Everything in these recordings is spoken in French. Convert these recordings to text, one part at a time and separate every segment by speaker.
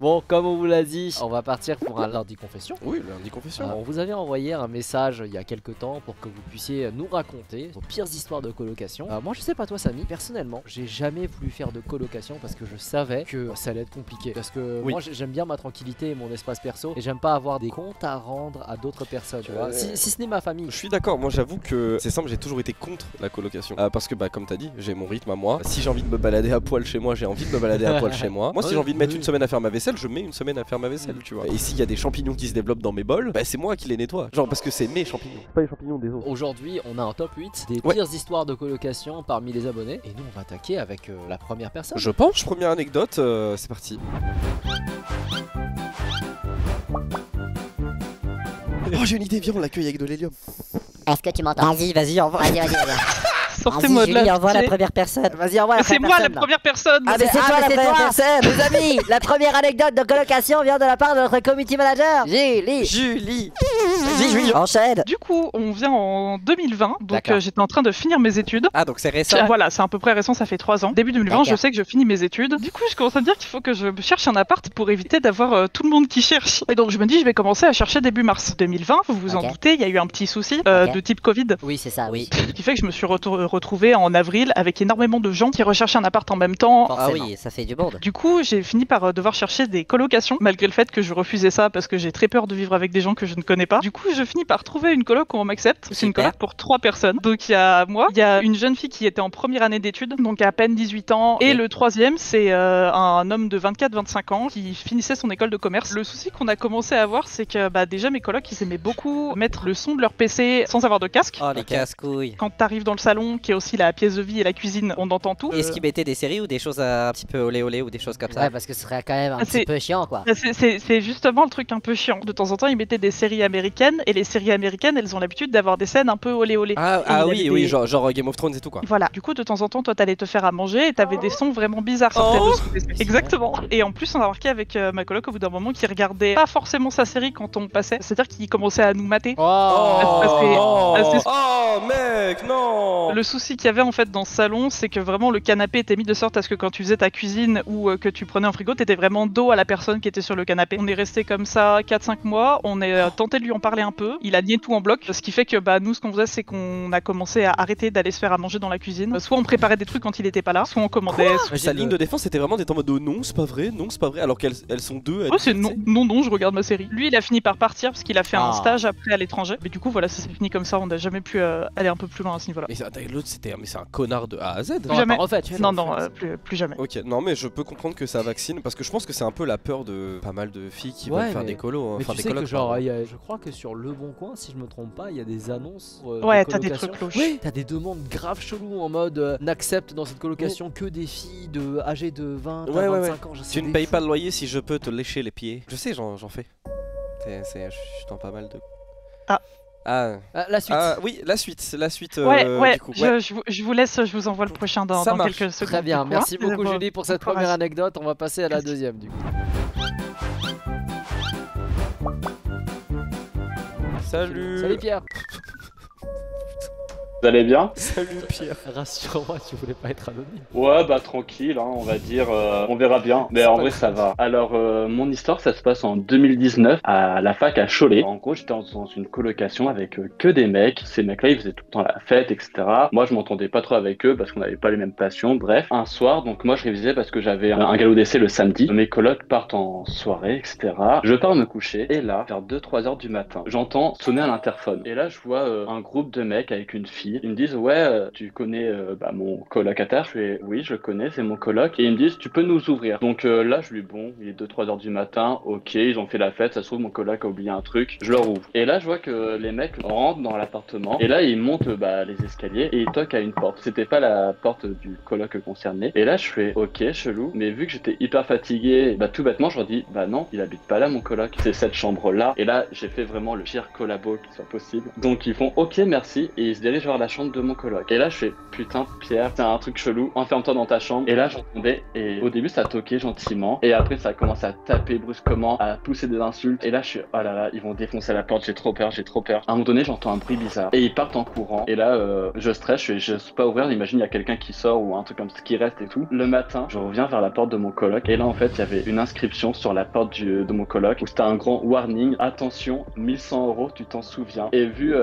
Speaker 1: Bon, comme on vous l'a dit, on va partir pour un lundi confession.
Speaker 2: Oui, lundi confession.
Speaker 1: On vous avait envoyé un message il y a quelques temps pour que vous puissiez nous raconter vos pires histoires de colocation. Moi je sais pas toi Samy, personnellement j'ai jamais voulu faire de colocation parce que je savais que ça allait être compliqué. Parce que moi j'aime bien ma tranquillité et mon espace perso et j'aime pas avoir des comptes à rendre à d'autres personnes, tu vois. Si ce n'est ma famille.
Speaker 2: Je suis d'accord, moi j'avoue que c'est simple, j'ai toujours été contre la colocation. Parce que comme t'as dit, j'ai mon rythme à moi. Si j'ai envie de me balader à poil chez moi, j'ai envie de me balader à poil chez moi. Moi si j'ai envie de mettre une semaine à faire ma vaisselle, je mets une semaine à faire ma vaisselle, tu vois. Et s'il y a des champignons qui se développent dans mes bols, c'est moi qui les nettoie. Genre parce que c'est mes champignons, pas les champignons des autres.
Speaker 1: Aujourd'hui, on a un top 8 des pires histoires de colocation parmi les abonnés. Et nous, on va attaquer avec la première personne.
Speaker 2: Je pense, première anecdote, c'est parti. Oh, j'ai une idée, viens, on l'accueille avec de l'hélium.
Speaker 3: Est-ce que tu m'entends? Vas-y, envoie. Vas-y.
Speaker 4: Sortez-moi de là.
Speaker 3: Julie, envoie la première personne. Vas-y, envoie la première personne.
Speaker 4: C'est moi la première personne.
Speaker 3: Ah, mais c'est toi la première personne. Les amis, la première anecdote de colocation vient de la part de notre community manager, Julie. Vas-y, Julie, enchaîne.
Speaker 4: Du coup, on vient en 2020, donc j'étais en train de finir mes études.
Speaker 2: Ah, donc c'est récent.
Speaker 4: Voilà, c'est à peu près récent, ça fait 3 ans. Début 2020, je sais que je finis mes études. Du coup, je commence à me dire qu'il faut que je cherche un appart pour éviter d'avoir tout le monde qui cherche. Et donc, je me dis, je vais commencer à chercher début mars 2020. Vous vous en doutez, il y a eu un petit souci de type Covid.
Speaker 3: Oui, c'est ça, oui.
Speaker 4: Ce qui fait que je me suis retrouvée en avril avec énormément de gens qui recherchaient un appart en même temps.
Speaker 3: Forcément. Ah oui, ça fait du monde.
Speaker 4: Du coup, j'ai fini par devoir chercher des colocations, malgré le fait que je refusais ça parce que j'ai très peur de vivre avec des gens que je ne connais pas. Du coup, je finis par trouver une coloc où on m'accepte. C'est une coloc pour 3 personnes. Donc il y a moi, il y a une jeune fille qui était en première année d'études, donc à peine 18 ans, et le troisième, c'est un homme de 24-25 ans qui finissait son école de commerce. Le souci qu'on a commencé à avoir, c'est que déjà mes colocs, ils aimaient beaucoup mettre le son de leur PC sans avoir de casque.
Speaker 3: Oh, les casse-couilles.
Speaker 4: Quand t'arrives dans le salon, qui est aussi la pièce de vie et la cuisine, on entend tout.
Speaker 3: Est-ce qu'ils mettaient des séries ou des choses un petit peu olé olé ou des choses comme ça? Ouais, parce que ce serait quand même un petit peu chiant, quoi.
Speaker 4: C'est justement le truc un peu chiant. De temps en temps, ils mettaient des séries américaines, et les séries américaines, elles ont l'habitude d'avoir des scènes un peu olé olé.
Speaker 2: Oui, genre Game of Thrones et tout, quoi.
Speaker 4: Voilà. Du coup, de temps en temps, toi, t'allais te faire à manger et t'avais des sons vraiment bizarres. Exactement. Et en plus, on a remarqué avec ma coloc au bout d'un moment qu'il regardait pas forcément sa série quand on passait. C'est-à-dire qu'il commençait à nous mater.
Speaker 2: Oh mec, non.
Speaker 4: Le souci qu'il y avait en fait dans ce salon, c'est que vraiment le canapé était mis de sorte à ce que quand tu faisais ta cuisine ou que tu prenais un frigo, t'étais vraiment dos à la personne qui était sur le canapé. On est resté comme ça 4-5 mois, on est tenté de lui en parler un peu, il a nié tout en bloc, ce qui fait que nous ce qu'on faisait, c'est qu'on a commencé à arrêter d'aller se faire à manger dans la cuisine. Soit on préparait des trucs quand il était pas là, soit on commandait.
Speaker 2: Sa ligne de défense c'était vraiment d'être en mode non c'est pas vrai, alors qu'elles sont deux.
Speaker 4: C'est non, je regarde ma série. Lui il a fini par partir parce qu'il a fait un stage après à l'étranger, mais du coup voilà, ça s'est fini comme ça, on n'a jamais pu aller un peu plus loin à ce niveau là.
Speaker 2: Et l'autre c'est un connard de A à Z.
Speaker 4: Jamais. Non, plus jamais.
Speaker 2: Ok, non mais je peux comprendre que ça vaccine parce que je pense que c'est un peu la peur de pas mal de filles qui veulent faire des colos.
Speaker 1: Mais tu sais que genre, je crois que sur Le Bon Coin, si je me trompe pas, il y a des annonces.
Speaker 4: T'as des trucs louches.
Speaker 1: Oui, t'as des demandes grave cheloues en mode n'accepte dans cette colocation que des filles âgées de 20 à 25 ans.
Speaker 2: Tu ne payes pas le loyer si je peux te lécher les pieds. Je sais, j'en fais. Je suis dans pas mal de.
Speaker 1: La suite.
Speaker 2: Oui, la suite.
Speaker 4: Du coup,
Speaker 2: ouais.
Speaker 4: Je vous laisse, je vous envoie le prochain dans quelques secondes.
Speaker 1: Très bien, merci beaucoup Julie pour cette première anecdote. On va passer à la deuxième du coup.
Speaker 2: Salut
Speaker 1: Pierre.
Speaker 5: Vous allez bien?
Speaker 2: Salut Pierre.
Speaker 1: Rassure-moi, tu voulais pas être anonyme.
Speaker 5: Ouais, tranquille, on va dire, on verra bien. Mais en vrai, ça va. Alors, mon histoire, ça se passe en 2019 à la fac à Cholet. En gros, j'étais dans une colocation avec que des mecs. Ces mecs-là, ils faisaient tout le temps la fête, etc. Moi, je m'entendais pas trop avec eux parce qu'on n'avait pas les mêmes passions. Bref, un soir, donc moi, je révisais parce que j'avais un galop d'essai le samedi. Mes colocs partent en soirée, etc. Je pars me coucher et là, vers 2-3 heures du matin, j'entends sonner à l'interphone. Et là, je vois un groupe de mecs avec une fille. Ils me disent tu connais mon colocataire? Je fais oui, je le connais, c'est mon coloc. Et ils me disent tu peux nous ouvrir. Donc là je lui dis bon, il est 2-3 heures du matin, ok, ils ont fait la fête, ça se trouve mon coloc a oublié un truc, je leur ouvre. Et là je vois que les mecs rentrent dans l'appartement et là ils montent les escaliers et ils toquent à une porte. C'était pas la porte du coloc concerné. Et là je fais ok, chelou, mais vu que j'étais hyper fatigué, tout bêtement je leur dis non, il habite pas là mon coloc, c'est cette chambre là. Et là j'ai fait vraiment le pire collabo qui soit possible. Donc ils font ok merci et ils se dirigent vers la la chambre de mon coloc. Et là, je fais putain, Pierre, c'est un truc chelou, enferme-toi dans ta chambre. Et là, j'entendais, et au début, ça toquait gentiment. Et après, ça a commencé à taper brusquement, à pousser des insultes. Et là, je suis, oh là là, ils vont défoncer la porte, j'ai trop peur, j'ai trop peur. À un moment donné, j'entends un bruit bizarre. Et ils partent en courant. Et là, je stresse, je sais pas ouvrir. Imagine, il y a quelqu'un qui sort ou un truc comme ça qui reste et tout. Le matin, je reviens vers la porte de mon coloc. Et là, en fait, il y avait une inscription sur la porte de mon coloc où c'était un grand warning. Attention, 1100 €, tu t'en souviens. Et vu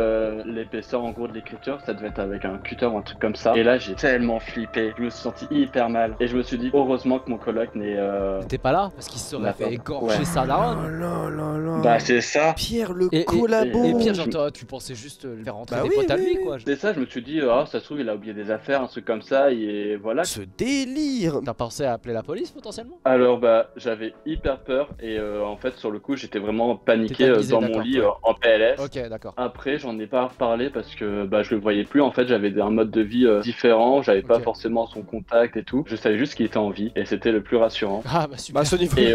Speaker 5: l'épaisseur en gros de l'écriture, ça devait être avec un cutter ou un truc comme ça. Et là, j'ai tellement flippé. Je me suis senti hyper mal. Et je me suis dit, heureusement que mon coloc n'est.
Speaker 1: T'es pas là parce qu'il se serait fait égorger
Speaker 5: Ouais.
Speaker 1: sa daronne.
Speaker 2: Oh là là là.
Speaker 5: Bah, c'est ça.
Speaker 2: Pierre le
Speaker 1: Et
Speaker 2: collabo.
Speaker 1: Pierre, genre, toi, tu pensais juste le faire rentrer
Speaker 2: Bah
Speaker 1: des
Speaker 2: oui,
Speaker 1: potes à
Speaker 2: oui,
Speaker 1: lui,
Speaker 2: oui.
Speaker 1: quoi.
Speaker 5: C'est ça, je me suis dit, ah, ça se trouve, il a oublié des affaires, un truc comme ça. Et voilà.
Speaker 2: Ce délire.
Speaker 1: T'as pensé à appeler la police potentiellement?
Speaker 5: Alors bah j'avais hyper peur et en fait sur le coup j'étais vraiment paniqué
Speaker 1: T'étais avisé,
Speaker 5: dans mon
Speaker 1: d'accord,
Speaker 5: lit
Speaker 1: ouais.
Speaker 5: en PLS.
Speaker 1: Ok, d'accord.
Speaker 5: Après j'en ai pas reparlé parce que bah je le voyais plus en fait, j'avais un mode de vie différent, j'avais pas
Speaker 1: Ok.
Speaker 5: forcément son contact et tout. Je savais juste qu'il était en vie et c'était le plus rassurant.
Speaker 1: Ah bah super.
Speaker 2: Bah, ce niveau.
Speaker 5: Et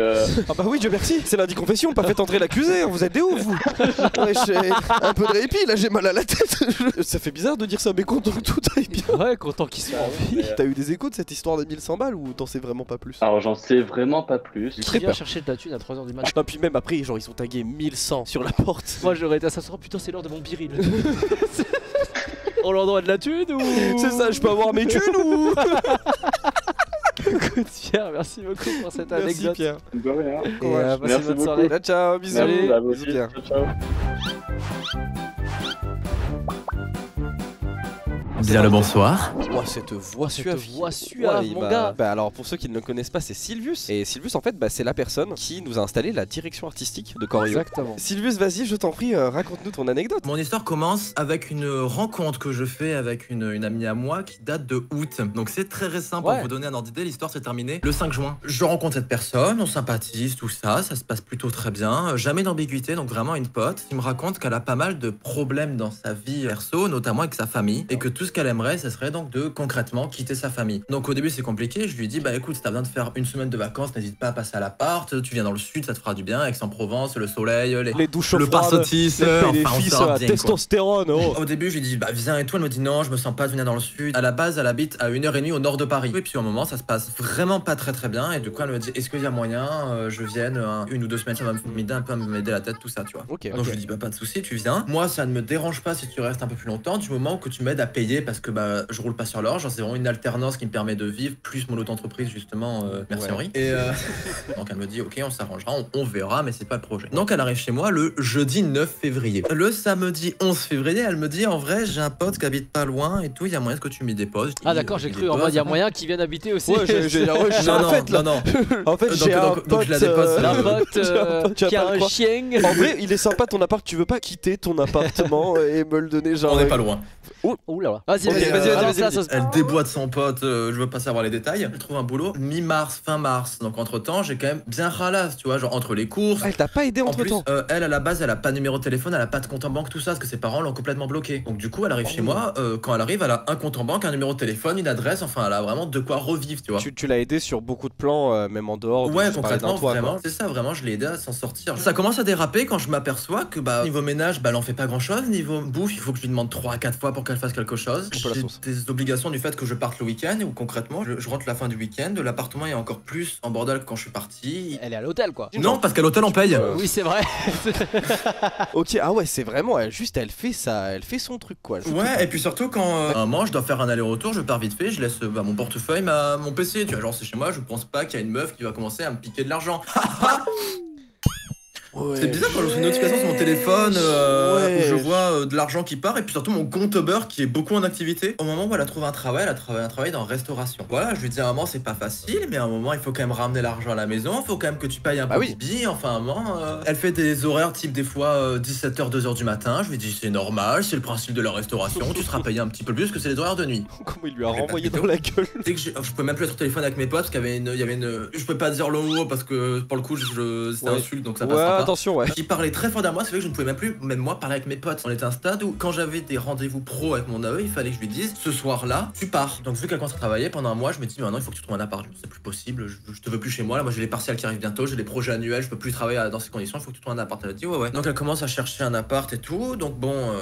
Speaker 2: Ah bah oui, Dieu merci, c'est lundi confession, pas fait entrer l'accusé, vous êtes des ouf vous. Ouais, un peu de répit, là j'ai mal à la tête. Ça fait bizarre de dire ça, mais content que tout aille bien.
Speaker 1: Ouais, content qu'il soit en vie.
Speaker 2: T'as eu des échos de cette histoire de 1100 balles ou t'en sais vraiment pas plus?
Speaker 5: alors j'en sais vraiment pas plus.
Speaker 1: Qui vient chercher de la thune à 3h du matin?
Speaker 2: Non, puis même après, genre ils sont tagués 1100 sur la porte.
Speaker 1: Moi j'aurais été à s'asseoir, putain c'est l'heure de mon biril. On l'endroit de la thune ou...
Speaker 2: C'est ça, je peux avoir mes thunes ou?
Speaker 1: Écoute Pierre, merci beaucoup pour cette
Speaker 2: Merci
Speaker 1: anecdote.
Speaker 2: Pierre.
Speaker 5: De rien.
Speaker 1: Et
Speaker 2: Courage.
Speaker 1: passez
Speaker 5: Merci
Speaker 1: bonne
Speaker 5: beaucoup.
Speaker 1: soirée.
Speaker 2: Ciao, ciao, bisous.
Speaker 1: Salut.
Speaker 5: Bah, vous
Speaker 2: Bisous
Speaker 5: aussi.
Speaker 2: Pierre.
Speaker 5: Ciao, ciao.
Speaker 6: Bien le bonsoir.
Speaker 2: Oh, cette voix
Speaker 1: Cette
Speaker 2: suave.
Speaker 1: voix suave,
Speaker 2: Ouais,
Speaker 1: mon
Speaker 2: bah,
Speaker 1: gars.
Speaker 2: bah alors pour ceux qui ne le connaissent pas, c'est Sylvius. Et Sylvius en fait bah, c'est la personne qui nous a installé la direction artistique de Corio.
Speaker 1: Exactement.
Speaker 2: Sylvius, vas-y, je t'en prie, raconte-nous ton anecdote.
Speaker 6: Mon histoire commence avec une rencontre que je fais avec une amie à moi qui date de août. Donc c'est très récent pour
Speaker 1: Ouais.
Speaker 6: vous donner un ordre d'idée. L'histoire s'est terminée le 5 juin. Je rencontre cette personne, on sympathise, tout ça. Ça se passe plutôt très bien. Jamais d'ambiguïté, donc vraiment une pote qui me raconte qu'elle a pas mal de problèmes dans sa vie perso, notamment avec sa famille. Et que tout ce qu'elle aimerait, ce serait donc de concrètement quitter sa famille. Donc au début c'est compliqué. Je lui dis bah écoute, si t'as besoin de faire une semaine de vacances, n'hésite pas à passer à l'appart. Tu viens dans le sud, ça te fera du bien. Aix-en-Provence, le soleil,
Speaker 2: Les douches
Speaker 6: le
Speaker 2: froides,
Speaker 6: Parsotis,
Speaker 2: les
Speaker 6: enfin on
Speaker 2: fils
Speaker 6: sort
Speaker 2: à
Speaker 6: bien, quoi.
Speaker 2: testostérone. Oh.
Speaker 6: Au début, je lui dis, bah viens et tout. Elle me dit non, je me sens pas de venir dans le sud. À la base, elle habite à 1h30 au nord de Paris. Et puis au moment, ça se passe vraiment pas très bien. Et du coup, elle me dit, est-ce qu'il y a moyen, je vienne une ou deux semaines, ça va m'aider un peu à m'aider la tête, tout ça, tu vois.
Speaker 2: Ok.
Speaker 6: Donc je lui dis, bah pas de souci, tu viens. Moi, ça ne me dérange pas si tu restes un peu plus longtemps, du moment que tu m'aides à payer parce que bah je roule pas sur l'or. Genre, c'est vraiment une alternance qui me permet de vivre, plus mon auto-entreprise, justement. Merci
Speaker 2: Ouais.
Speaker 6: Henri. Et donc elle me dit, ok, on s'arrangera, on verra, mais c'est pas le projet. Donc elle arrive chez moi le jeudi 9 février. Le samedi 11 février, elle me dit, en vrai, j'ai un pote qui habite pas loin et tout, il y a moyen que tu m'y déposes.
Speaker 1: Ah d'accord, j'ai cru en mode il y a moyen qu'ils viennent habiter aussi.
Speaker 2: Ouais, j'ai
Speaker 6: Non,
Speaker 2: en
Speaker 6: non,
Speaker 2: fait là.
Speaker 6: non, non.
Speaker 2: En fait, j'ai un
Speaker 6: donc
Speaker 2: pote.
Speaker 6: je la dépose.
Speaker 1: La pote
Speaker 2: j'ai un pote, tu vas
Speaker 1: qui
Speaker 2: pas
Speaker 1: a
Speaker 2: le
Speaker 1: un
Speaker 2: croire.
Speaker 1: chien.
Speaker 2: En vrai, il est sympa ton appart. Tu veux pas quitter ton appartement et me le donner genre.
Speaker 6: On n'est pas loin.
Speaker 1: Ouh là là. Vas-y,
Speaker 2: Ok,
Speaker 1: vas-y,
Speaker 2: alors
Speaker 1: vas-y.
Speaker 6: Elle déboîte son pote, je veux pas savoir les détails. Elle trouve un boulot mi-mars, fin mars. Donc entre temps, j'ai quand même bien ralasse, tu vois, genre entre les courses.
Speaker 2: Elle t'a pas aidé
Speaker 6: En
Speaker 2: entre
Speaker 6: plus,
Speaker 2: temps.
Speaker 6: elle à la base, elle a pas de numéro de téléphone, elle a pas de compte en banque, tout ça, parce que ses parents l'ont complètement bloqué. Donc du coup, elle arrive chez moi. Quand elle arrive, elle a un compte en banque, un numéro de téléphone, une adresse. Enfin, elle a vraiment de quoi revivre, tu vois.
Speaker 2: Tu l'as aidé sur beaucoup de plans, même en dehors.
Speaker 6: Ouais,
Speaker 2: je parlais d'un
Speaker 6: concrètement,
Speaker 2: toit,
Speaker 6: vraiment,
Speaker 2: quoi.
Speaker 6: c'est ça, vraiment, je l'ai aidé à s'en sortir. Ça commence à déraper quand je m'aperçois que, bah, niveau ménage, bah, elle en fait pas grand chose. Niveau bouffe, il faut que je lui demande 3 à 4 fois pour qu'elle fasse quelque chose.
Speaker 2: Un peu la
Speaker 6: J'ai
Speaker 2: sauce.
Speaker 6: des obligations du fait que je parte le week-end, ou concrètement, je rentre la fin du week-end, l'appartement est encore plus en bordel que quand je suis parti.
Speaker 1: Elle est à l'hôtel quoi.
Speaker 6: Non, parce qu'à l'hôtel, on paye.
Speaker 1: Oui, c'est vrai.
Speaker 2: Ok, ah ouais, c'est vraiment, juste elle fait ça, elle fait son truc quoi. elle fait tout.
Speaker 6: Ouais, et puis surtout quand à un moment je dois faire un aller-retour, je pars vite fait, je laisse mon portefeuille, mon PC, tu vois, genre c'est chez moi, je pense pas qu'il y a une meuf qui va commencer à me piquer de l'argent.
Speaker 2: Ouais,
Speaker 6: C'est bizarre quand je fais une notification sur mon téléphone
Speaker 2: Ouais.
Speaker 6: où je vois de l'argent qui part et puis surtout mon compte Uber qui est beaucoup en activité. Au moment où elle a trouvé un travail, elle a trouvé un travail dans restauration. Voilà, je lui dis à un moment c'est pas facile, mais à un moment il faut quand même ramener l'argent à la maison, il faut quand même que tu payes un
Speaker 2: Bah
Speaker 6: peu
Speaker 2: oui.
Speaker 6: de billes, enfin à un moment. Elle fait des horaires type des fois 17h, 2h du matin. Je lui dis c'est normal, c'est le principe de la restauration, tu seras payé un petit peu plus que c'est les horaires de nuit.
Speaker 2: Comment il lui a
Speaker 6: Mais
Speaker 2: renvoyé
Speaker 6: pas
Speaker 2: dans la gueule.
Speaker 6: Tu sais que je pouvais même plus être au téléphone avec mes potes parce qu'il y avait une. Je pouvais pas dire le mot parce que pour le coup c'était
Speaker 2: Ouais.
Speaker 6: insulte donc ça
Speaker 2: Ouais,
Speaker 6: passera pas.
Speaker 2: attention, ouais.
Speaker 6: Qui parlait très fort derrière moi, c'est vrai que je ne pouvais même plus, même moi, parler avec mes potes. On était à un stade où, quand j'avais des rendez-vous pro avec mon AE, il fallait que je lui dise ce soir-là, tu pars. Donc, vu qu'elle commence à travailler pendant un mois, je me dis, mais maintenant il faut que tu trouves un appart. C'est plus possible, je te veux plus chez moi. Là, moi j'ai les partiels qui arrivent bientôt, j'ai les projets annuels, je peux plus travailler dans ces conditions, il faut que tu trouves un appart. Elle a dit, ouais. Donc, elle commence à chercher un appart et tout. Donc, bon,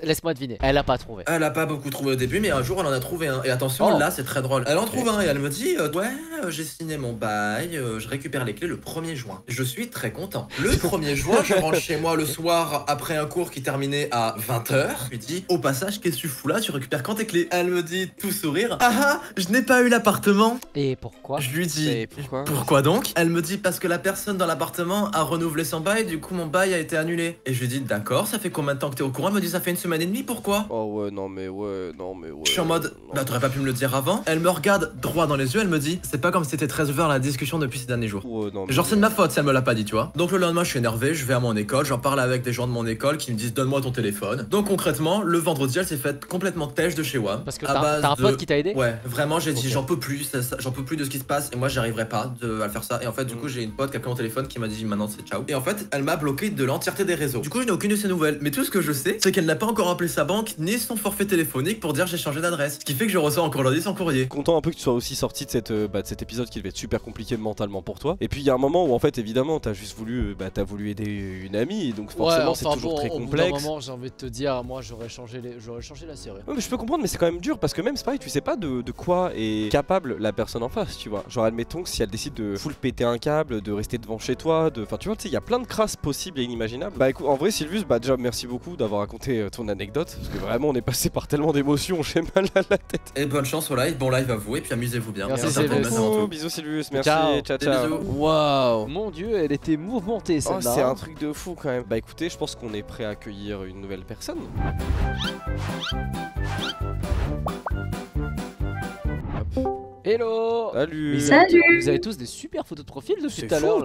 Speaker 1: Laisse-moi deviner, elle a pas trouvé.
Speaker 6: Elle a pas beaucoup trouvé au début, mais un jour elle en a trouvé un. Et attention, là c'est très drôle. Elle en trouve un et elle me dit ouais, j'ai signé mon bail, je récupère les clés le 1er juin. Je suis très content. Le 1er juin, je rentre chez moi le soir après un cours qui terminait à 20h. Je lui dis au passage, qu'est-ce que tu fous là? Tu récupères quand tes clés? Elle me dit tout sourire ah, je n'ai pas eu l'appartement.
Speaker 1: Et pourquoi?
Speaker 6: Je lui dis pourquoi donc? Elle me dit parce que la personne dans l'appartement a renouvelé son bail, du coup mon bail a été annulé. Et je lui dis d'accord, ça fait combien de temps que t'es au courant? Elle me dit ça fait 1 semaine et demie, pourquoi?
Speaker 2: Oh ouais, non mais ouais.
Speaker 6: Je suis en mode bah t'aurais pas pu me le dire avant. Elle me regarde droit dans les yeux, elle me dit c'est pas comme si c'était très ouvert la discussion depuis ces derniers jours.
Speaker 2: Ouais, non,
Speaker 6: genre c'est de ma faute si elle me l'a pas dit, tu vois. Donc le lendemain je suis énervé, je vais à mon école, j'en parle avec des gens de mon école qui me disent donne-moi ton téléphone. Donc concrètement le vendredi elle s'est faite complètement têche de chez WAM.
Speaker 1: Parce que t'as un pote qui t'a aidé?
Speaker 6: Ouais, vraiment j'ai dit j'en peux plus, j'en peux plus de ce qui se passe et moi j'arriverai pas à faire ça. Et en fait du coup j'ai une pote qui a pris mon téléphone qui m'a dit maintenant c'est ciao. Et en fait elle m'a bloqué de l'entièreté des réseaux. Du coup je n'ai aucune de ses nouvelles. Mais tout ce que je sais c'est qu'elle n'a pas encore appelé sa banque ni son forfait téléphonique pour dire j'ai changé d'adresse. Ce qui fait que je reçois encore lundi son courrier.
Speaker 2: Content un peu que tu sois aussi sorti de cet épisode qui devait être super compliqué mentalement pour toi. Et puis il y a un moment où en fait évidemment t'as juste voulu aider une amie, donc forcément c'est toujours très complexe.
Speaker 1: Au bout d'un moment j'ai envie de te dire, moi j'aurais changé la série.
Speaker 2: Ouais mais je peux comprendre, mais c'est quand même dur parce que même c'est pareil, tu sais pas de quoi est capable la personne en face, tu vois. Genre admettons que si elle décide de full péter un câble, de rester devant chez toi, enfin tu vois, tu sais, il y a plein de crasses possibles et inimaginables. Bah écoute, en vrai Sylvius, bah déjà merci beaucoup d'avoir raconté ton anecdote, parce que vraiment on est passé par tellement d'émotions, j'ai mal à la tête.
Speaker 6: Et bonne chance au live, bon live à vous et puis amusez-vous bien.
Speaker 1: Merci
Speaker 2: Sylvius. Bisous Sylvius, merci, ciao.
Speaker 1: Waouh, mon dieu, elle était mouvementée celle-là.
Speaker 2: C'est un truc de fou quand même. Bah écoutez, je pense qu'on est prêt à accueillir une nouvelle personne.
Speaker 1: Hello.
Speaker 2: Salut.
Speaker 7: Salut.
Speaker 1: Vous avez tous des super photos de profil depuis tout à l'heure.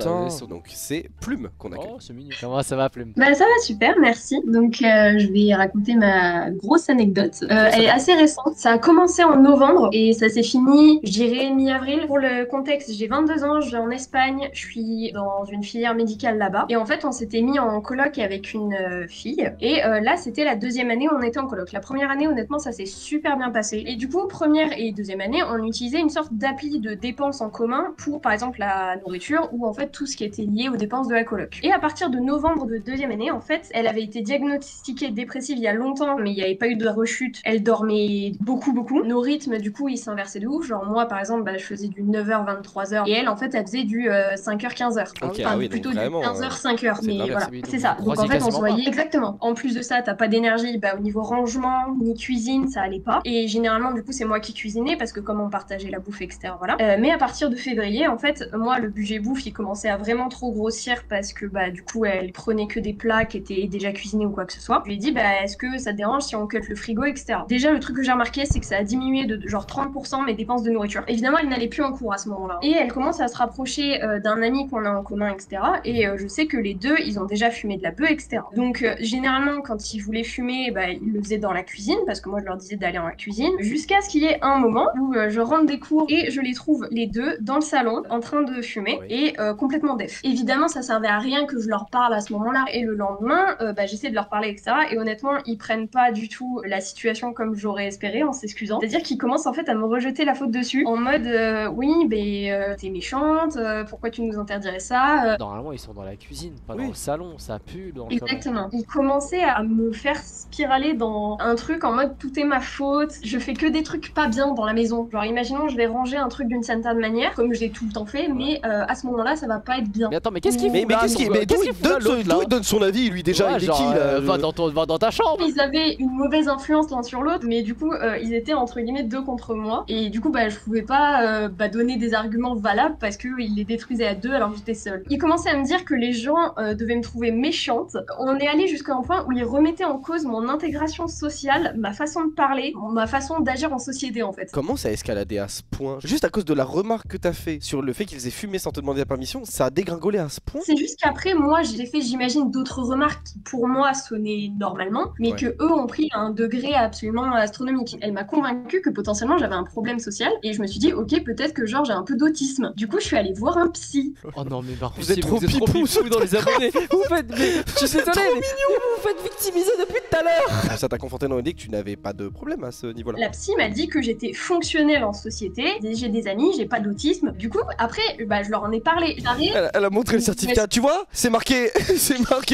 Speaker 2: Donc c'est Plume qu'on accueille.
Speaker 1: Oh c'est mignon. Comment ça va Plume?
Speaker 7: Bah ça va super, merci. Donc je vais raconter ma grosse anecdote. Elle est assez récente. Ça a commencé en novembre et ça s'est fini, je dirais mi-avril. Pour le contexte, j'ai 22 ans, je vais en Espagne, je suis dans une filière médicale là-bas. Et en fait, on s'était mis en coloc avec une fille. Et là, c'était la 2e année où on était en coloc. La première année, honnêtement, ça s'est super bien passé. Et du coup, première et 2e année, on utilisait une sorte d'appli de dépenses en commun pour, par exemple, la nourriture ou en fait tout ce qui était lié aux dépenses de la coloc. Et à partir de novembre de 2e année, en fait, elle avait été diagnostiquée dépressive il y a longtemps, mais il n'y avait pas eu de rechute. Elle dormait beaucoup. Nos rythmes, du coup, ils s'inversaient de ouf. Genre moi, par exemple, bah, je faisais du 9h, 23h. Et elle, en fait, elle faisait du 5h, 15h.
Speaker 2: Okay,
Speaker 7: enfin,
Speaker 2: oui,
Speaker 7: plutôt du
Speaker 2: vraiment,
Speaker 7: 15h, 5h. Mais voilà, c'est ça. Donc
Speaker 1: croisez
Speaker 7: en fait, on se
Speaker 1: quasiment
Speaker 7: voyait exactement. En plus de ça, t'as pas d'énergie, bah, au niveau rangement, ni cuisine, ça allait pas. Et généralement, du coup, c'est moi qui cuisinais parce que comme on partageait la bouffe, etc. Voilà. Mais à partir de février, en fait, moi, le budget bouffe, il commençait à vraiment trop grossir parce que, bah, du coup, elle prenait que des plats qui étaient déjà cuisinés ou quoi que ce soit. Je lui ai dit, bah, est-ce que ça te dérange si on cut le frigo, etc. Déjà, le truc que j'ai remarqué, c'est que ça a diminué de genre 30% mes dépenses de nourriture. Évidemment, elle n'allait plus en cours à ce moment-là. Et elle commence à se rapprocher d'un ami qu'on a en commun, etc. Et je sais que les deux, ils ont déjà fumé de la bœuf, etc. Donc, généralement, quand ils voulaient fumer, bah, ils le faisaient dans la cuisine parce que moi, je leur disais d'aller en la cuisine. Jusqu'à ce qu'il y ait un moment où je rentre des cours et je les trouve les deux dans le salon en train de fumer et complètement def. Évidemment, ça servait à rien que je leur parle à ce moment-là et le lendemain, bah, j'essaie de leur parler, etc. Et honnêtement, ils prennent pas du tout la situation comme j'aurais espéré en s'excusant. C'est-à-dire qu'ils commencent en fait à me rejeter la faute dessus en mode oui, mais t'es méchante, pourquoi tu nous interdirais ça
Speaker 1: Normalement, ils sont dans la cuisine, pas dans le salon, ça pue dans le
Speaker 7: Exactement. Ils commençaient à me faire spiraler dans un truc en mode tout est ma faute, je fais que des trucs pas bien dans la maison. Genre, imaginons, je vais ranger un truc d'une certaine manière, comme je l'ai tout le temps fait, mais à ce moment-là, ça va pas être bien.
Speaker 1: Mais attends, mais qu'est-ce qu'il
Speaker 2: mais qu'est-ce qu'il il donne son avis, lui déjà, il est qui là
Speaker 1: va dans ta chambre.
Speaker 7: Ils avaient une mauvaise influence l'un sur l'autre, mais du coup, ils étaient entre guillemets deux contre moi, et du coup, bah, je pouvais pas donner des arguments valables parce qu'ils les détruisaient à deux alors que j'étais seule. Ils commençaient à me dire que les gens devaient me trouver méchante. On est allé jusqu'à un point où ils remettaient en cause mon intégration sociale, ma façon de parler, ma façon d'agir en société en fait.
Speaker 2: Comment ça a escaladé à ce point? Juste à cause de la remarque que t'as fait sur le fait qu'ils aient fumé sans te demander la permission, ça a dégringolé à ce point?
Speaker 7: C'est juste qu'après, moi, j'ai fait, j'imagine, d'autres remarques qui, pour moi, sonnaient normalement, mais que eux ont pris à un degré absolument astronomique. Elle m'a convaincue que potentiellement j'avais un problème social, et je me suis dit, ok, peut-être que genre j'ai un peu d'autisme. Du coup, je suis allée voir un psy.
Speaker 1: Oh non, mais par contre,
Speaker 2: vous êtes trop pipou
Speaker 1: dans les abonnés. Vous faites, mais je suis désolé, mais vous vous faites victimiser depuis tout à l'heure.
Speaker 2: Ça t'a conforté dans l'idée que tu n'avais pas de problème à ce niveau-là.
Speaker 7: La psy m'a dit que j'étais fonctionnelle en société anxiété, j'ai des amis, j'ai pas d'autisme. Du coup, après, bah, je leur en ai parlé. J'arrive.
Speaker 2: Elle a montré le certificat, tu vois, c'est marqué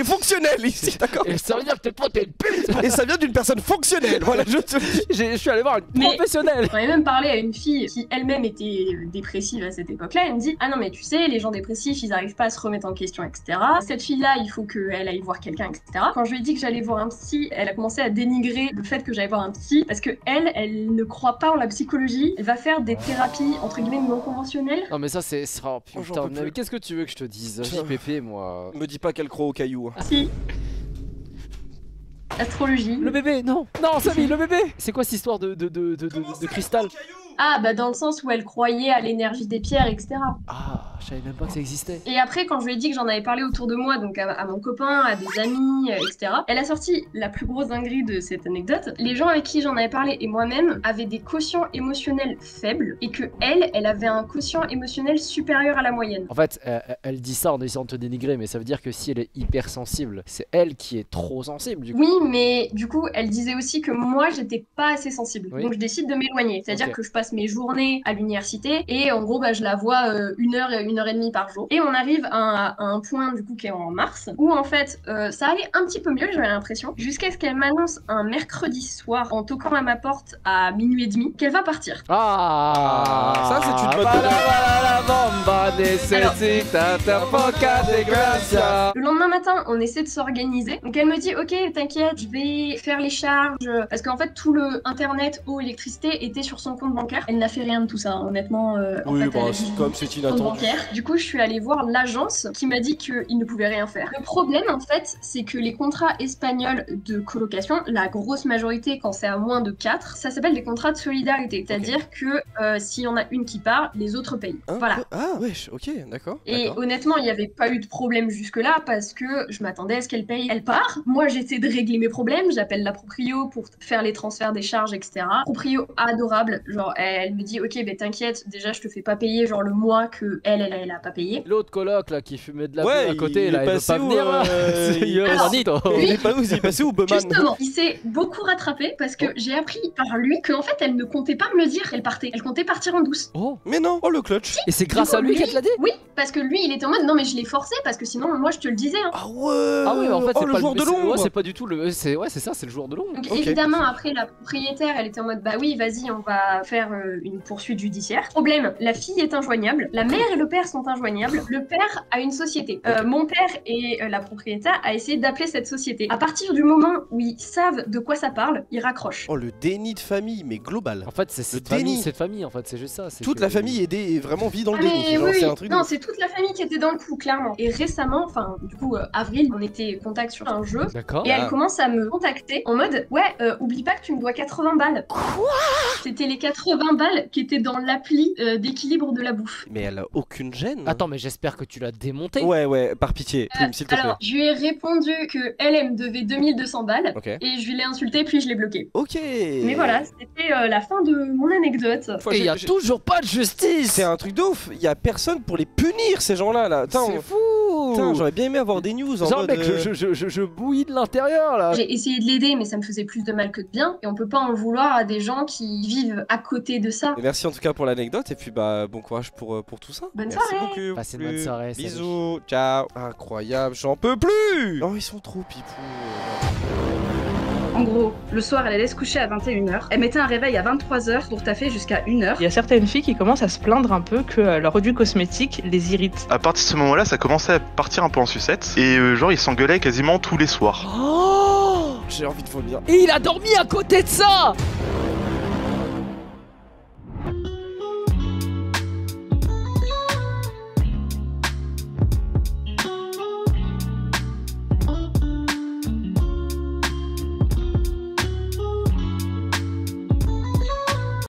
Speaker 2: fonctionnel ici, d'accord.
Speaker 1: Et ça veut dire que t'es pas t'es une pute.
Speaker 2: Et ça vient d'une personne fonctionnelle, voilà,
Speaker 1: Je suis allé voir une
Speaker 7: Mais-
Speaker 1: professionnelle.
Speaker 7: J'en ai même parlé à une fille qui elle-même était dépressive à cette époque-là. Elle me dit ah non mais tu sais les gens dépressifs ils arrivent pas à se remettre en question etc. Cette fille-là il faut qu'elle aille voir quelqu'un etc. Quand je lui ai dit que j'allais voir un psy, elle a commencé à dénigrer le fait que j'allais voir un psy parce que elle ne croit pas en la psychologie. Elle va faire des thérapies entre guillemets non conventionnelles.
Speaker 1: Non mais ça c'est... Oh
Speaker 2: j'en
Speaker 1: putain,
Speaker 2: peux
Speaker 1: mais
Speaker 2: plus.
Speaker 1: qu'est-ce que tu veux que je te dise?
Speaker 2: Putain.
Speaker 1: JPP moi.
Speaker 2: Me dis pas qu'elle croit au caillou.
Speaker 7: Si. Astrologie.
Speaker 1: Le bébé, non. Non Samy, le bébé. C'est quoi cette histoire de cristal?
Speaker 7: Ah bah dans le sens où elle croyait à l'énergie des pierres etc.
Speaker 1: Ah, je savais même pas que ça existait.
Speaker 7: Et après, quand je lui ai dit que j'en avais parlé autour de moi, donc à mon copain, à des amis, etc., elle a sorti la plus grosse dinguerie de cette anecdote. Les gens avec qui j'en avais parlé et moi-même avaient des quotients émotionnels faibles et que elle avait un quotient émotionnel supérieur à la moyenne.
Speaker 1: En fait, elle dit ça en essayant de te dénigrer, mais ça veut dire que si elle est hypersensible, c'est elle qui est trop sensible du coup.
Speaker 7: Oui, mais du coup, elle disait aussi que moi, j'étais pas assez sensible.
Speaker 1: Oui.
Speaker 7: Donc je décide de m'éloigner. C'est-à-dire
Speaker 1: Ok.
Speaker 7: que je passe mes journées à l'université et en gros, bah, je la vois 1 heure et 1h30 par jour. Et on arrive à un point du coup qui est en mars où en fait, ça allait un petit peu mieux, j'avais l'impression, jusqu'à ce qu'elle m'annonce un mercredi soir en toquant à ma porte à 00h30 qu'elle va partir.
Speaker 1: Ah,
Speaker 2: Ça, c'est une bonne
Speaker 7: Le lendemain matin, on essaie de s'organiser. Donc elle me dit ok, t'inquiète, je vais faire les charges parce qu'en fait tout le internet, eau, électricité était sur son compte bancaire. Elle n'a fait rien de tout ça, hein, honnêtement. En
Speaker 2: Oui,
Speaker 7: fait,
Speaker 2: bah,
Speaker 7: elle a
Speaker 2: c'est
Speaker 7: juste
Speaker 2: comme c'est
Speaker 7: compte
Speaker 2: inattendu.
Speaker 7: bancaire. Du coup, je suis allée voir l'agence qui m'a dit qu'il ne pouvait rien faire. Le problème, en fait, c'est que les contrats espagnols de colocation, la grosse majorité, quand c'est à moins de 4, ça s'appelle des contrats de solidarité. C'est-à-dire que s'il y en a une qui part, les autres payent.
Speaker 2: Hein,
Speaker 7: Voilà.
Speaker 2: quoi Ah, wesh, ok, d'accord.
Speaker 7: Et
Speaker 2: d'accord.
Speaker 7: honnêtement, il n'y avait pas eu de problème jusque-là parce que je m'attendais à ce qu'elle paye. Elle part. Moi, j'essaie de régler mes problèmes. J'appelle la proprio pour faire les transferts des charges, etc. Proprio adorable. Genre, elle me dit, ok, ben t'inquiète, déjà, je te fais pas payer genre le mois que elle a pas payé.
Speaker 1: L'autre coloc là qui fumait de la
Speaker 2: Ouais,
Speaker 1: bulle à côté
Speaker 2: il
Speaker 1: là,
Speaker 2: est
Speaker 1: il veut
Speaker 2: passé
Speaker 1: pas
Speaker 2: où,
Speaker 1: venir là.
Speaker 7: Alors,
Speaker 2: Il est pas où, il est passé où, Bowman?
Speaker 7: Justement, il s'est beaucoup rattrapé parce que j'ai appris par lui qu'en fait, elle ne comptait pas me le dire qu'elle partait. Elle comptait partir en douce.
Speaker 1: Oh,
Speaker 2: Mais non, oh le clutch.
Speaker 1: et c'est grâce
Speaker 7: Du coup,
Speaker 1: à lui qu'elle te l'a dit?
Speaker 7: Oui, parce que lui, il était en mode, non mais je l'ai forcé parce que sinon, moi, je te le disais. Hein.
Speaker 2: Ah ouais.
Speaker 1: Ah oui, mais en fait
Speaker 2: oh,
Speaker 1: c'est
Speaker 2: le
Speaker 1: pas
Speaker 2: joueur de
Speaker 1: c'est-
Speaker 2: l'ombre.
Speaker 1: ouais, c'est pas du tout le c'est ouais, c'est ça, c'est le joueur de l'ombre.
Speaker 7: Donc
Speaker 2: Ok.
Speaker 7: évidemment, après, la propriétaire, elle était en mode, bah oui, vas-y, on va faire une poursuite judiciaire. Problème, la fille est injoignable, la mère et le père sont injoignables, le père a une société. Mon père et la propriétaire a essayé d'appeler cette société. À partir du moment où ils savent de quoi ça parle, ils raccrochent.
Speaker 2: Oh le déni de famille, mais global.
Speaker 1: En fait, c'est
Speaker 2: déni.
Speaker 1: cette famille en fait, c'est juste ça, c'est
Speaker 2: Toute
Speaker 1: que-
Speaker 2: la famille est vraiment vit dans le
Speaker 7: Ah,
Speaker 2: déni.
Speaker 7: mais
Speaker 2: Genre,
Speaker 7: oui,
Speaker 2: c'est
Speaker 7: oui.
Speaker 2: un truc.
Speaker 7: Non,
Speaker 2: de-
Speaker 7: c'est toute la famille qui était dans le coup, clairement. Et récemment, enfin, du coup, avril, on était en contact sur un jeu.
Speaker 1: D'accord.
Speaker 7: Et elle commence à me contacter en mode ouais, oublie pas que tu me dois 80 balles. Quoi? C'était les 80 balles qui étaient dans l'appli d'équilibre de la bouffe.
Speaker 2: Mais elle a aucune gêne.
Speaker 1: Attends, mais j'espère que tu l'as démonté.
Speaker 2: Ouais, par pitié, Plume, s'il te plaît.
Speaker 7: Alors, je lui ai répondu que elle me devait 2200 balles.
Speaker 2: Ok.
Speaker 7: Et je lui l'ai insulté, puis je l'ai bloqué.
Speaker 2: Ok.
Speaker 7: Mais voilà, c'était la fin de mon anecdote.
Speaker 2: Faut-
Speaker 1: Et il y a
Speaker 2: j'ai-
Speaker 1: toujours pas de justice.
Speaker 2: C'est un truc de ouf. Il y a personne pour les punir ces gens-là là. Putain,
Speaker 1: C'est fou.
Speaker 2: putain, j'aurais bien aimé avoir des news en
Speaker 1: Genre
Speaker 2: mode.
Speaker 1: mec, je bouillis de l'intérieur là.
Speaker 7: J'ai essayé de l'aider, mais ça me faisait plus de mal que de bien. Et on peut pas en vouloir à des gens qui vivent à côté de ça.
Speaker 2: Merci en tout cas pour l'anecdote et puis bah bon courage pour tout ça.
Speaker 7: Bonne
Speaker 2: Merci
Speaker 7: soirée.
Speaker 2: beaucoup.
Speaker 1: Passez une bonne soirée, salut.
Speaker 2: Bisous, ciao. Incroyable, j'en peux plus. Oh ils sont trop pipous.
Speaker 8: En gros, le soir, elle allait se coucher à 21h. Elle mettait un réveil à 23h pour taffer jusqu'à 1h.
Speaker 4: Il y a certaines filles qui commencent à se plaindre un peu que leurs produits cosmétiques les irritent.
Speaker 9: À partir de ce moment-là, ça commençait à partir un peu en sucette. Et genre, ils s'engueulaient quasiment tous les soirs.
Speaker 1: Oh,
Speaker 2: J'ai envie de vomir.
Speaker 1: et il a dormi à côté de ça.